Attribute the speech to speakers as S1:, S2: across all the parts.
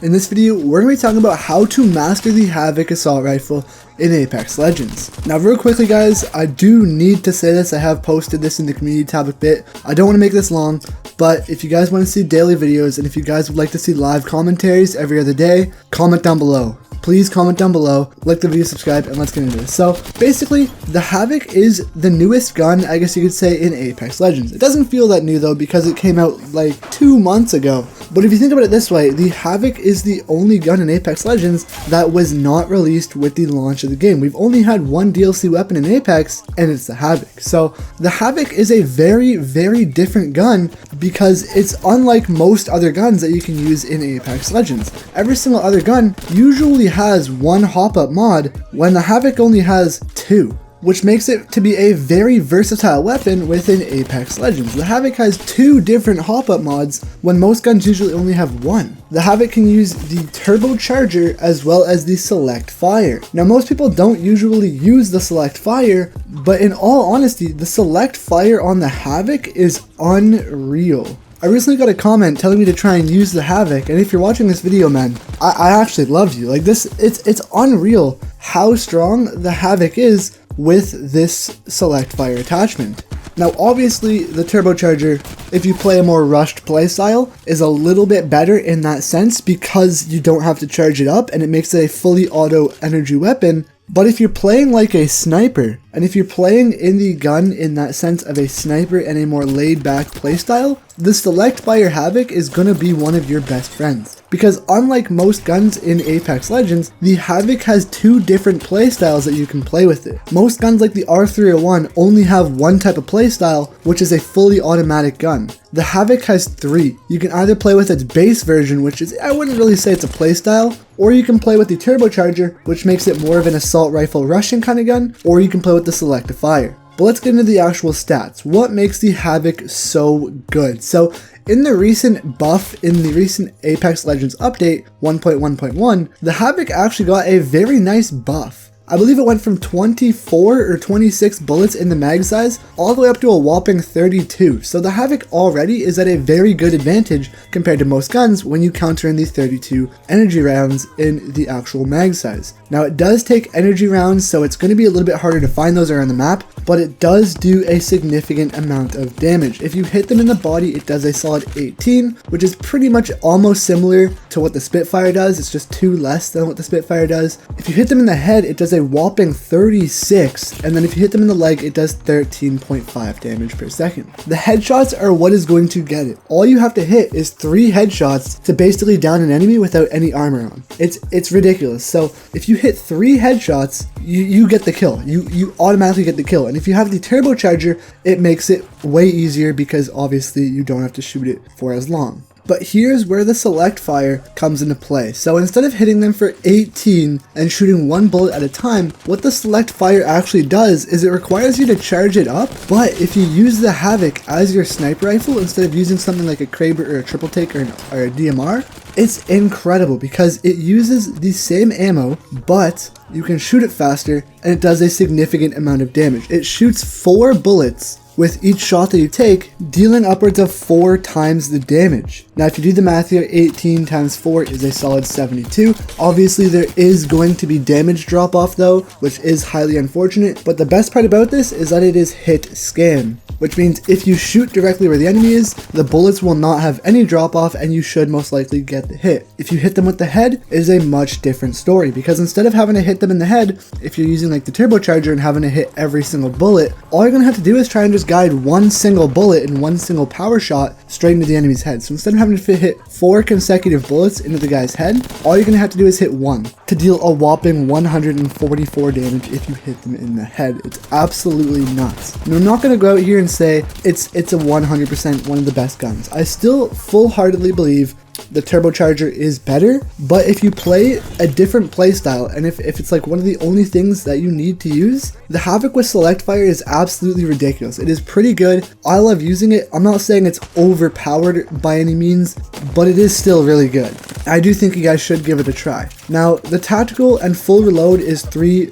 S1: In this video, we're going to be talking about how to master the Havoc assault rifle in Apex Legends. Now real quickly guys, I do need to say this, I have posted this in the community tab a bit. I don't want to make this long, but if you guys want to see daily videos and if you guys would like to see live commentaries every other day, comment down below. Please comment down below, like the video, subscribe, and let's get into this. So basically, the Havoc is the newest gun, I guess you could say, in Apex Legends. It doesn't feel that new though because it came out like 2 months ago. But if you think about it this way, the Havoc is the only gun in Apex Legends that was not released with the launch of the game. We've only had one DLC weapon in Apex, and it's the Havoc. So the Havoc is a very, very different gun because it's unlike most other guns that you can use in Apex Legends. Every single other gun usually has one hop-up mod, when the Havoc only has 2. Which makes it to be a very versatile weapon within Apex Legends. The Havoc has 2 different hop-up mods when most guns usually only have 1. The Havoc can use the turbocharger as well as the select fire. Now most people don't usually use the select fire, but in all honesty, the select fire on the Havoc is unreal. I recently got a comment telling me to try and use the Havoc, and if you're watching this video, man, I actually love you. Like this, it's unreal how strong the Havoc is with this select fire attachment. Now obviously the turbocharger, if you play a more rushed playstyle, is a little bit better in that sense because you don't have to charge it up and it makes it a fully auto energy weapon. But if you're playing like a sniper, and if you're playing in the gun in that sense of a sniper and a more laid back playstyle, the select fire Havoc is gonna be one of your best friends. Because unlike most guns in Apex Legends, the Havoc has 2 different playstyles that you can play with it. Most guns like the R301 only have one type of playstyle, which is a fully automatic gun. The Havoc has 3. You can either play with its base version, which is, I wouldn't really say it's a playstyle, or you can play with the turbocharger, which makes it more of an assault rifle rushing kind of gun, or you can play with the selective fire. But let's get into the actual stats. What makes the Havoc so good? So in the recent buff, in the recent Apex Legends update 1.1.1, the Havoc actually got a very nice buff. I believe it went from 24 or 26 bullets in the mag size all the way up to a whopping 32. So the Havoc already is at a very good advantage compared to most guns when you counter in the 32 energy rounds in the actual mag size. Now it does take energy rounds, so it's going to be a little bit harder to find those around the map, but it does do a significant amount of damage. If you hit them in the body, it does a solid 18, which is pretty much almost similar to what the Spitfire does. It's just 2 less than what the Spitfire does. If you hit them in the head, it does a whopping 36, and then if you hit them in the leg, it does 13.5 damage per second. The headshots are what is going to get it. All you have to hit is 3 headshots to basically down an enemy without any armor on. It's ridiculous. So if you hit 3 headshots, you get the kill. You automatically get the kill. And if you have the turbocharger, it makes it way easier because obviously you don't have to shoot it for as long. But here's where the select fire comes into play. So instead of hitting them for 18 and shooting 1 bullet at a time, what the select fire actually does is it requires you to charge it up. But if you use the Havoc as your sniper rifle instead of using something like a Kraber or a triple take or a DMR, it's incredible because it uses the same ammo, but you can shoot it faster and it does a significant amount of damage. It shoots 4 bullets with each shot that you take, dealing upwards of 4 times the damage. Now if you do the math here, 18 times 4 is a solid 72. Obviously there is going to be damage drop off though, which is highly unfortunate, but the best part about this is that it is hit scan, which means if you shoot directly where the enemy is, the bullets will not have any drop off and you should most likely get the hit. If you hit them with the head, it is a much different story because instead of having to hit them in the head, if you're using like the turbocharger and having to hit every single bullet, all you're gonna have to do is try and just guide 1 single bullet and 1 single power shot straight into the enemy's head. So instead of having to hit 4 consecutive bullets into the guy's head, all you're gonna have to do is hit 1 to deal a whopping 144 damage if you hit them in the head. It's absolutely nuts. And I'm not gonna go out here and say it's a 100% one of the best guns. I still full-heartedly believe the turbocharger is better, but if you play a different playstyle and if it's like one of the only things that you need to use, the Havoc with select fire is absolutely ridiculous. It is pretty good. I love using it. I'm not saying it's overpowered by any means, but it is still really good. I do think you guys should give it a try. Now, the tactical and full reload is 3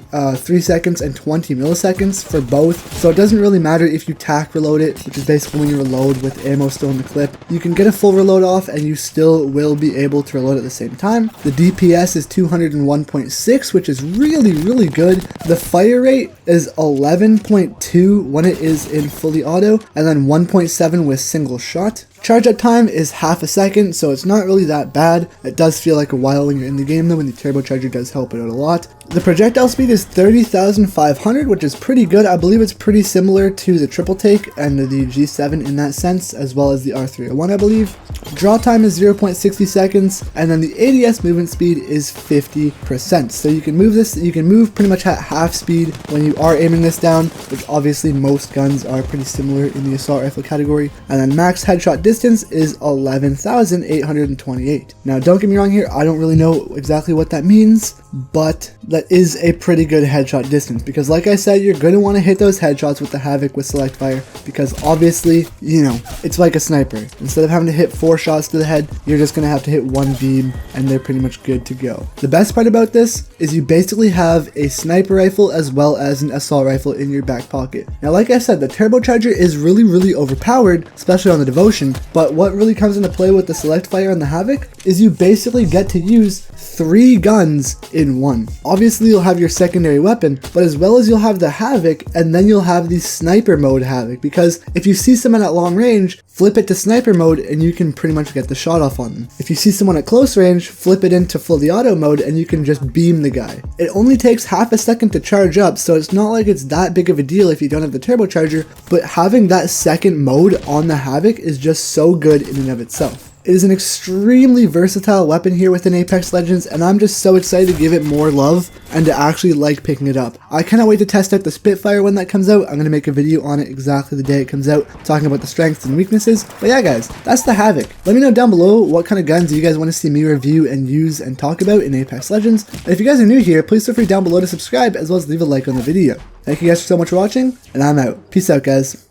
S1: seconds and 20 milliseconds for both, so it doesn't really matter if you tac reload it, which is basically when you reload with ammo still in the clip. You can get a full reload off and you still rifle will be able to reload at the same time. The DPS is 201.6, which is really good. The fire rate is 11.2 when it is in fully auto, and then 1.7 with single shot. Charge up time is half a second, so it's not really that bad. It does feel like a while when you're in the game though, and the turbocharger does help it out a lot. The projectile speed is 30,500, which is pretty good. I believe it's pretty similar to the triple take and the G7 in that sense, as well as the R301, I believe. Draw time is 0.60 seconds, and then the ADS movement speed is 50%. So you can move this, you can move pretty much at half speed when you are aiming this down, which obviously most guns are pretty similar in the assault rifle category. And then max headshot distance is 11,828. Now don't get me wrong here, I don't really know exactly what that means, but that is a pretty good headshot distance, because like I said, you're going to want to hit those headshots with the Havoc with select fire, because obviously, you know, it's like a sniper. Instead of having to hit 4 shots to the head, you're just going to have to hit 1 beam and they're pretty much good to go. The best part about this is you basically have a sniper rifle as well as an assault rifle in your back pocket. Now like I said, the turbocharger is really overpowered, especially on the devotion, but what really comes into play with the select fire on the Havoc is you basically get to use 3 guns in one. Obviously you'll have your secondary weapon, but as well as you'll have the Havoc, and then you'll have the sniper mode Havoc, because if you see someone at long range, flip it to sniper mode and you can pretty much get the shot off on them. If you see someone at close range, flip it into fully auto mode and you can just beam the guy. It only takes half a second to charge up, so it's not like it's that big of a deal if you don't have the turbocharger, but having that second mode on the Havoc is just so good in and of itself. It is an extremely versatile weapon here within Apex Legends, and I'm just so excited to give it more love and to actually like picking it up. I cannot wait to test out the Spitfire when that comes out. I'm going to make a video on it exactly the day it comes out, talking about the strengths and weaknesses. But yeah guys, that's the Havoc. Let me know down below what kind of guns you guys want to see me review and use and talk about in Apex Legends. And if you guys are new here, please feel free down below to subscribe, as well as leave a like on the video. Thank you guys so much for watching, and I'm out. Peace out guys.